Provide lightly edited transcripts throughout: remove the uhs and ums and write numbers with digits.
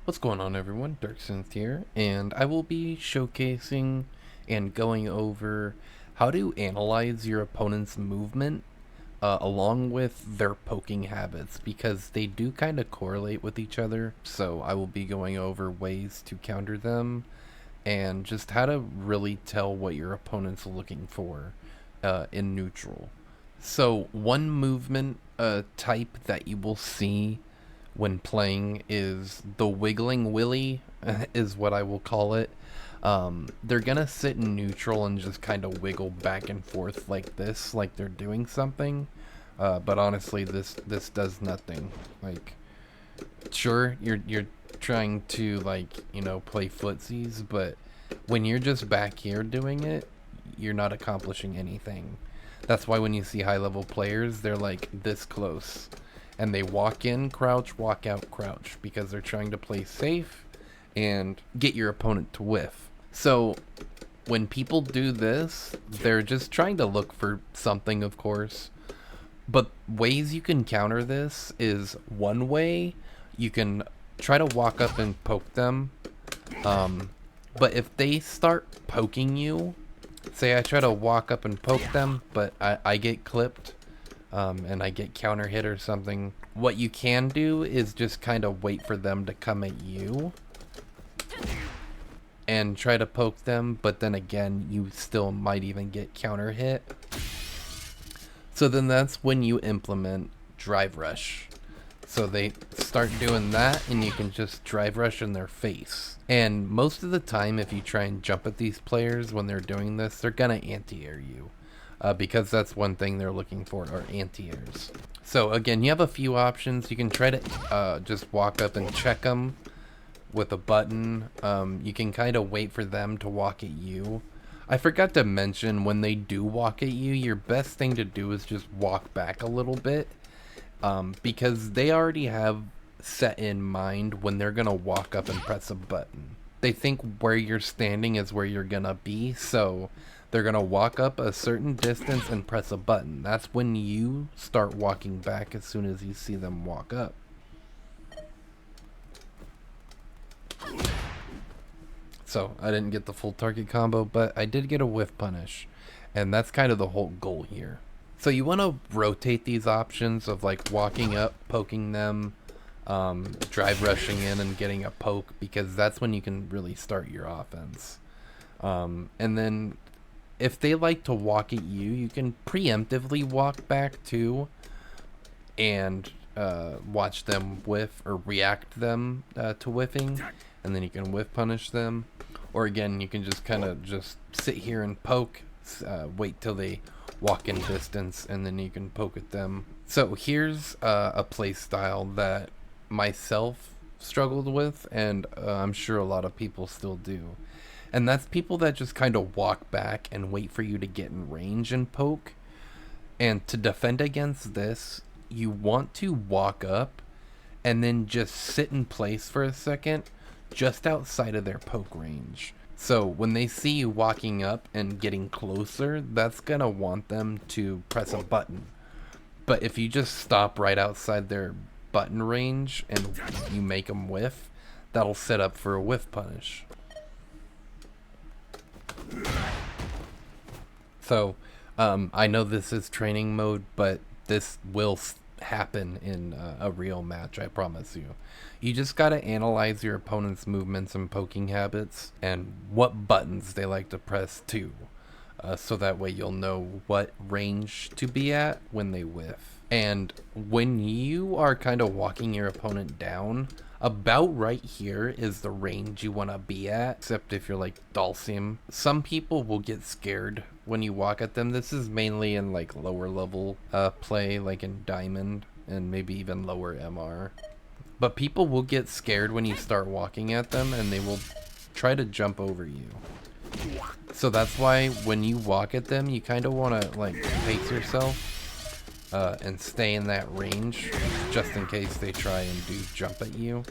What's going on, everyone? DarkSynth here, and I will be showcasing and going over how to analyze your opponent's movement along with their poking habits, because they do kind of correlate with each other. So I will be going over ways to counter them and just how to really tell what your opponent's looking for in neutral. So one movement type that you will see when playing is the wiggling willy, is what I will call it. They're gonna sit in neutral and just kind of wiggle back and forth like this, like they're doing something. But honestly, this does nothing. Like, sure, you're trying to, like, play footsies, but when you're just back here doing it, you're not accomplishing anything. That's why when you see high level players, they're like this close and they walk in, crouch, walk out, crouch, because they're trying to play safe and get your opponent to whiff. So when people do this, they're just trying to look for something, of course. But ways you can counter this is, one way, you can try to walk up and poke them. But if they start poking you, say I try to walk up and poke them, but I get clipped, and I get counter hit or something, what you can do is just kind of wait for them to come at you and try to poke them, but then again, you still might even get counter hit. So then that's when you implement drive rush. So they start doing that and you can just drive rush in their face. And most of the time, if you try and jump at these players when they're doing this, they're gonna anti-air you. Because that's one thing they're looking for, are anti-airs. So again, you have a few options. You can try to just walk up and check them with a button. You can kind of wait for them to walk at you. I forgot to mention, when they do walk at you, your best thing to do is just walk back a little bit. Because they already have set in mind when they're gonna walk up and press a button. They think where you're standing is where you're gonna be, so they're gonna walk up a certain distance and press a button. That's when you start walking back as soon as you see them walk up. So I didn't get the full target combo, but I did get a whiff punish, and that's kind of the whole goal here. So you want to rotate these options of, like, walking up, poking them, drive rushing in and getting a poke, because that's when you can really start your offense. And then if they like to walk at you, you can preemptively walk back too and watch them whiff, or react them to whiffing, and then you can whiff punish them. Or again, you can just kind of just sit here and poke, wait till they walk in distance, and then you can poke at them. So here's a play style that myself struggled with, and I'm sure a lot of people still do. And that's people that just kind of walk back and wait for you to get in range and poke. And to defend against this, you want to walk up and then just sit in place for a second, just outside of their poke range. So when they see you walking up and getting closer, that's gonna want them to press a button. But if you just stop right outside their button range and you make them whiff, that'll set up for a whiff punish. So I know this is training mode, but this will happen in a real match, I promise you. You just gotta analyze your opponent's movements and poking habits and what buttons they like to press too, so that way you'll know what range to be at when they whiff. And when you are kind of walking your opponent down, about right here is the range you want to be at, except if you're like Dhalsim. Some people will get scared when you walk at them. This is mainly in, like, lower level play, like in Diamond and maybe even lower MR. But people will get scared when you start walking at them, and they will try to jump over you. So that's why when you walk at them, you kind of want to, like, pace yourself and stay in that range, just in case they try and do jump at you.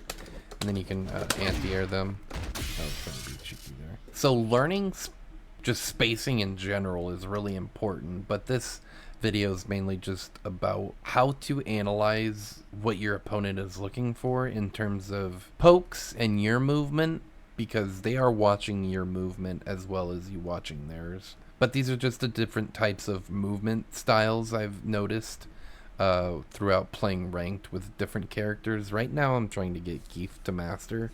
And then you can anti-air them. I was trying to be cheeky there. So learning just spacing in general is really important, but this video is mainly just about how to analyze what your opponent is looking for in terms of pokes and your movement, because they are watching your movement as well as you watching theirs. But these are just the different types of movement styles I've noticed throughout playing ranked with different characters. Right now, I'm trying to get Keith to master,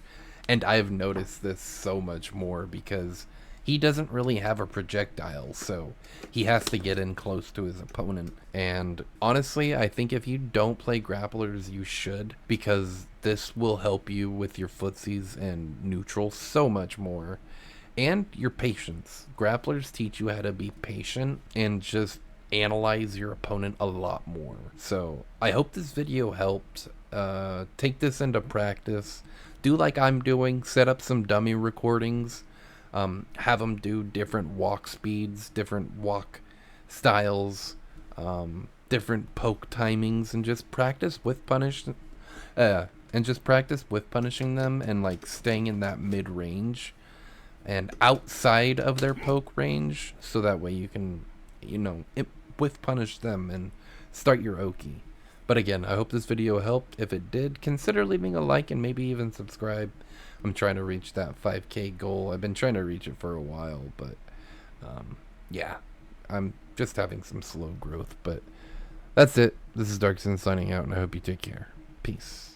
and I've noticed this so much more because he doesn't really have a projectile, so he has to get in close to his opponent. And honestly, I think if you don't play grapplers, you should, because this will help you with your footsies and neutral so much more. And your patience. Grapplers teach you how to be patient and just analyze your opponent a lot more. So I hope this video helped. Take this into practice. Do like I'm doing. Set up some dummy recordings. Have them do different walk speeds, different walk styles, different poke timings, and just practice with punishing them and like staying in that mid range and outside of their poke range, so that way you can, with punish them and start your Oki. But again, I hope this video helped. If it did, consider leaving a like and maybe even subscribe. I'm trying to reach that 5K goal. I've been trying to reach it for a while, but yeah, I'm just having some slow growth. But that's it. This is Darkson signing out, and I hope you take care. Peace.